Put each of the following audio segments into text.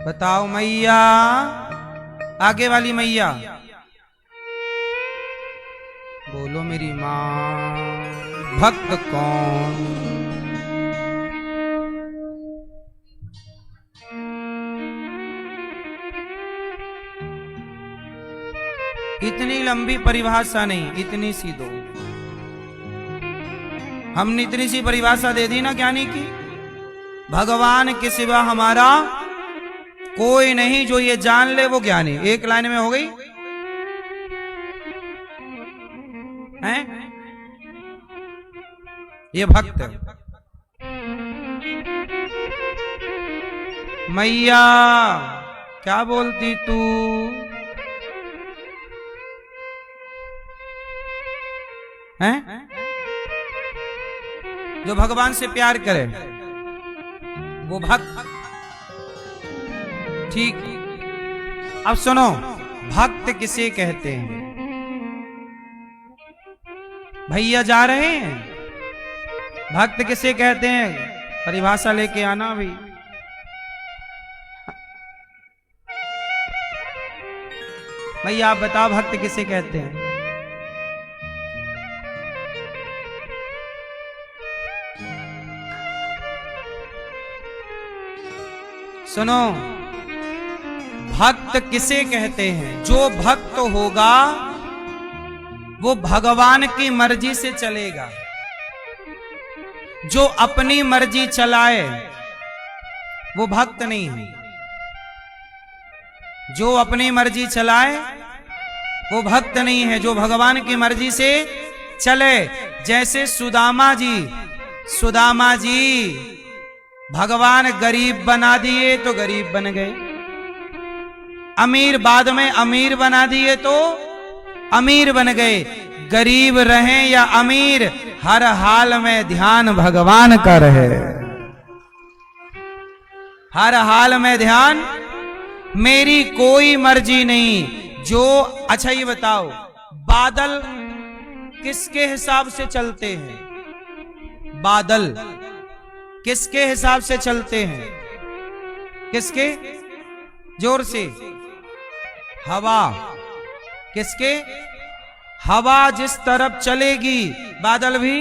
बताओ मैया, आगे वाली मैया बोलो मेरी माँ। भक्त कौन? इतनी लंबी परिभाषा नहीं, इतनी सी दो। हमने इतनी सी परिभाषा दे दी ना ज्ञानी की, भगवान के सिवा हमारा कोई नहीं, जो ये जान ले वो ज्ञानी। एक लाइन में हो गई है? ये भक्त। मैया क्या बोलती तू? हैं? जो भगवान से प्यार करे वो भक्त। ठीक, अब सुनो, भक्त किसे कहते हैं? भैया जा रहे हैं, भक्त किसे कहते हैं? परिभाषा लेके आना भी। भैया आप बताओ, भक्त किसे कहते हैं? सुनो, भक्त किसे कहते हैं? जो भक्त होगा वो भगवान की मर्जी से चलेगा। जो अपनी मर्जी चलाए वो भक्त नहीं है। जो अपनी मर्जी चलाए वो भक्त नहीं है। जो भगवान की मर्जी से चले, जैसे सुदामा जी भगवान गरीब बना दिए तो गरीब बन गए, अमीर बाद में अमीर बना दिए तो अमीर बन गए। गरीब रहें या अमीर, हर हाल में ध्यान भगवान का रहे। हर हाल में ध्यान, मेरी कोई मर्जी नहीं। जो अच्छा ये बताओ, बादल किसके हिसाब से चलते हैं? बादल किसके हिसाब से चलते हैं? किसके? जोर से। हवा। किसके? हवा जिस तरफ चलेगी बादल भी,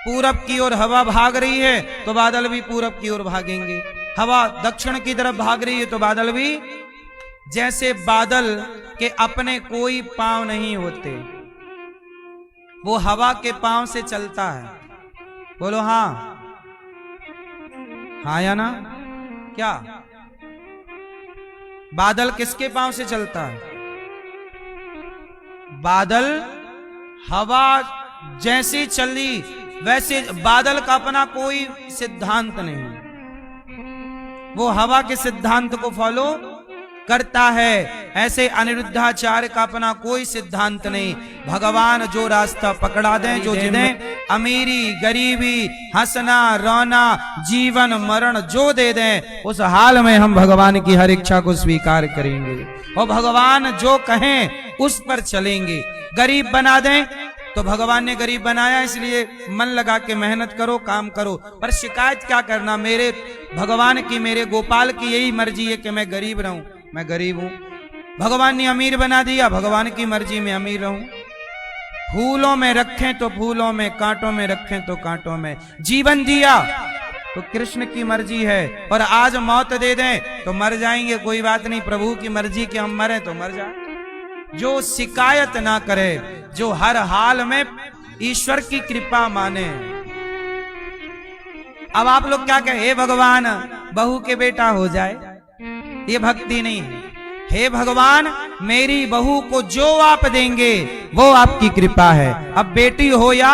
पूरब की ओर हवा भाग रही है तो बादल भी पूरब की ओर भागेंगे। हवा दक्षिण की तरफ भाग रही है तो बादल भी। जैसे बादल के अपने कोई पांव नहीं होते, वो हवा के पांव से चलता है। बोलो हाँ, हाँ या ना? क्या बादल किसके पांव से चलता है? बादल हवा जैसी चली वैसे, बादल का अपना कोई सिद्धांत नहीं, वो हवा के सिद्धांत को फॉलो करता है। ऐसे अनिरुद्धाचार्य का अपना कोई सिद्धांत नहीं। भगवान जो रास्ता पकड़ा दें, जो जिन्हें अमीरी गरीबी, हंसना रोना, जीवन मरण जो दे दें, उस हाल में हम भगवान की हर इच्छा को स्वीकार करेंगे और भगवान जो कहें उस पर चलेंगे। गरीब बना दें तो भगवान ने गरीब बनाया, इसलिए मन लगा के मेहनत करो, काम करो, पर शिकायत क्या करना? मेरे भगवान की, मेरे गोपाल की यही मर्जी है कि मैं गरीब रहूं, मैं गरीब हूं। भगवान ने अमीर बना दिया, भगवान की मर्जी में अमीर रहूं। फूलों में रखें तो फूलों में, कांटों में रखें तो कांटों में। जीवन दिया तो कृष्ण की मर्जी है, और आज मौत दे दें तो मर जाएंगे, कोई बात नहीं, प्रभु की मर्जी कि हम मरें तो मर जाए। जो शिकायत ना करे, जो हर हाल में ईश्वर की कृपा माने। अब आप लोग क्या कहे? हे भगवान बहू के बेटा हो जाए, ये भक्ति नहीं है। हे भगवान मेरी बहू को जो आप देंगे वो आपकी कृपा है। अब बेटी हो या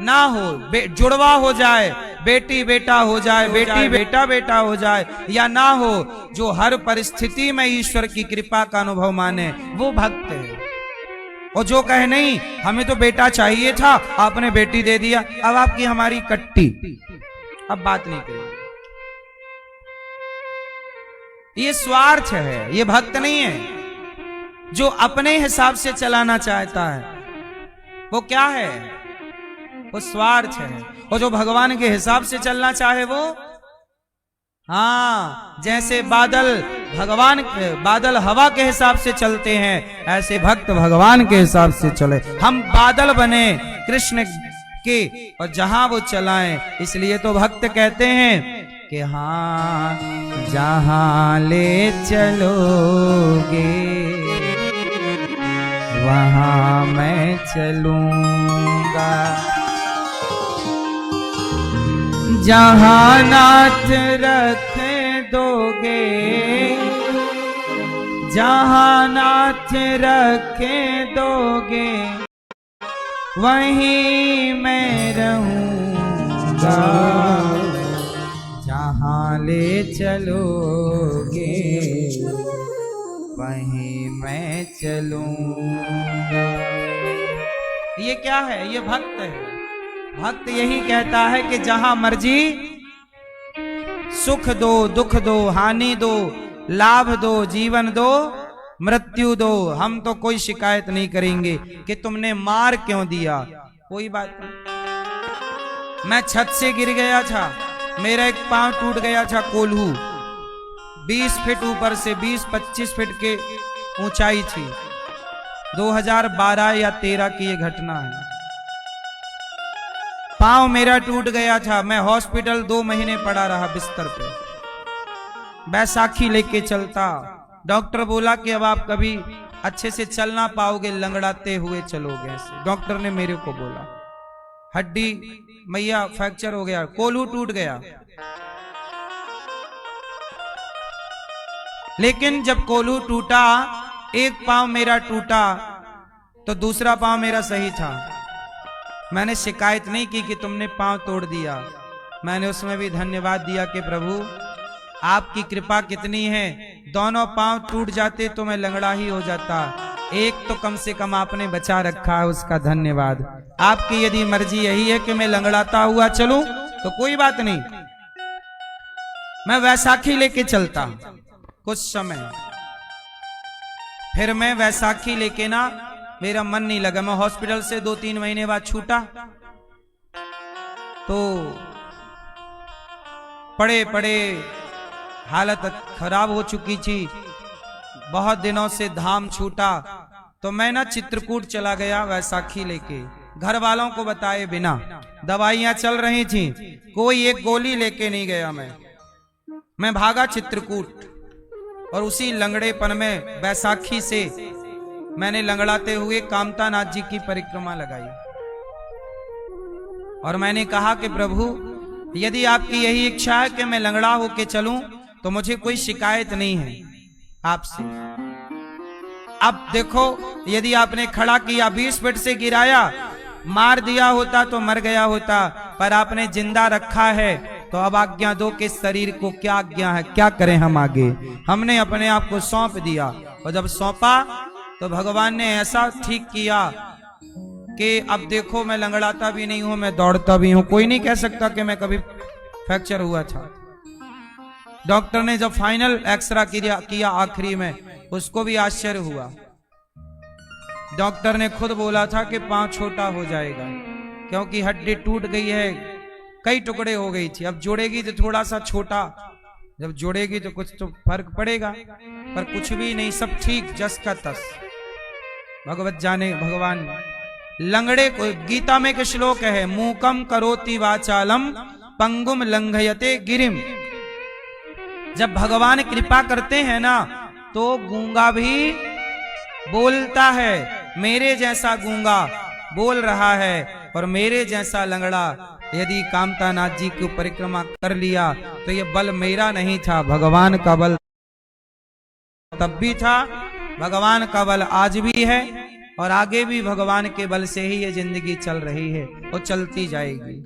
ना हो, जुड़वा हो जाए, बेटी बेटा हो जाए, बेटी बेटा हो जाए या ना हो, जो हर परिस्थिति में ईश्वर की कृपा का अनुभव माने वो भक्त है। और जो कहे नहीं हमें तो बेटा चाहिए था, आपने बेटी दे दिया, अब आपकी हमारी कट्टी, अब बात नहीं करेंगे। ये स्वार्थ है, ये भक्त नहीं है। जो अपने हिसाब से चलाना चाहता है वो क्या है? वो स्वार्थ है। और जो भगवान के हिसाब से चलना चाहे वो, हाँ, जैसे बादल हवा के हिसाब से चलते हैं, ऐसे भक्त भगवान के हिसाब से चले। हम बादल बने कृष्ण के और जहां वो चलाएं। इसलिए तो भक्त कहते हैं कि हाँ, जहां ले चलोगे वहां मैं चलूंगा, जहां नाथ रख दोगे, जहां नाथ रख दोगे वहीं मैं रहूंगा, जहां ले चलोगे वहीं मैं चलूंगा। ये क्या है? ये भक्त है। भक्त यही कहता है कि जहां मर्जी सुख दो, दुख दो, हानि दो, लाभ दो, जीवन दो, मृत्यु दो, हम तो कोई शिकायत नहीं करेंगे कि तुमने मार क्यों दिया, कोई बात नहीं। मैं छत से गिर गया था, मेरा एक पांव टूट गया था, कोल्हू 20 फीट ऊपर से 20-25 फीट के ऊंचाई थी। 2012 या 13 की ये घटना है। पांव मेरा टूट गया था, मैं हॉस्पिटल 2 महीने पड़ा रहा बिस्तर पे, बैसाखी लेके चलता। डॉक्टर बोला कि अब आप कभी अच्छे से चल ना पाओगे, लंगड़ाते हुए चलोगे ऐसे, डॉक्टर ने मेरे को बोला। हड्डी मैया फ्रैक्चर हो गया, कोल्हू टूट गया। लेकिन जब कोल्हू टूटा, एक पांव मेरा टूटा तो दूसरा पांव मेरा सही था। मैंने शिकायत नहीं की कि तुमने पांव तोड़ दिया, मैंने उसमें भी धन्यवाद दिया कि प्रभु आपकी कृपा कितनी है, दोनों पांव टूट जाते तो मैं लंगड़ा ही हो जाता, एक तो कम से कम आपने बचा रखा है, उसका धन्यवाद। आपकी यदि मर्जी यही है कि मैं लंगड़ाता हुआ चलूं तो कोई बात नहीं, मैं वैसाखी लेके चलता कुछ समय। फिर मैं वैसाखी लेके ना, मेरा मन नहीं लगा, मैं हॉस्पिटल से 2-3 महीने बाद छूटा तो पड़े पड़े हालत खराब हो चुकी थी, बहुत दिनों से धाम छूटा तो मैं ना चित्रकूट चला गया वैसाखी लेके, घर वालों को बताए बिना। दवाइयां चल रही थी, कोई एक गोली लेके नहीं गया मैं भागा चित्रकूट। और उसी लंगड़ेपन में वैसाखी से मैंने लंगड़ाते हुए कामता नाथ जी की परिक्रमा लगाई और मैंने कहा कि प्रभु यदि आपकी यही इच्छा है कि मैं लंगड़ा होके चलूं तो मुझे कोई शिकायत नहीं है आपसे। अब देखो, यदि आपने खड़ा किया, 20 फीट से गिराया, मार दिया होता तो मर गया होता, पर आपने जिंदा रखा है तो अब आज्ञा दो कि शरीर को क्या आज्ञा है, क्या करें हम आगे। हमने अपने आप को सौंप दिया और जब सौंपा तो भगवान ने ऐसा ठीक किया कि अब देखो मैं लंगड़ाता भी नहीं हूं, मैं दौड़ता भी हूं। कोई नहीं कह सकता कि मैं कभी फ्रैक्चर हुआ था। डॉक्टर ने जब फाइनल एक्सरा किया आखिरी में, उसको भी आश्चर्य हुआ। डॉक्टर ने खुद बोला था कि पांव छोटा हो जाएगा क्योंकि हड्डी टूट गई है, कई टुकड़े हो गई थी, अब जोड़ेगी तो थोड़ा सा छोटा, जब जोड़ेगी तो कुछ तो फर्क पड़ेगा, पर कुछ भी नहीं, सब ठीक जस का तस। भगवत जाने भगवान। लंगड़े को गीता में एक श्लोक है, मूकम करोति वाचालम पंगुम लंघयते गिरिम। जब भगवान कृपा करते हैं ना तो गूंगा भी बोलता है। मेरे जैसा गूंगा बोल रहा है और मेरे जैसा लंगड़ा यदि कामता नाथ जी की परिक्रमा कर लिया तो ये बल मेरा नहीं था, भगवान का बल तब भी था, भगवान का बल आज भी है और आगे भी भगवान के बल से ही ये जिंदगी चल रही है और चलती जाएगी।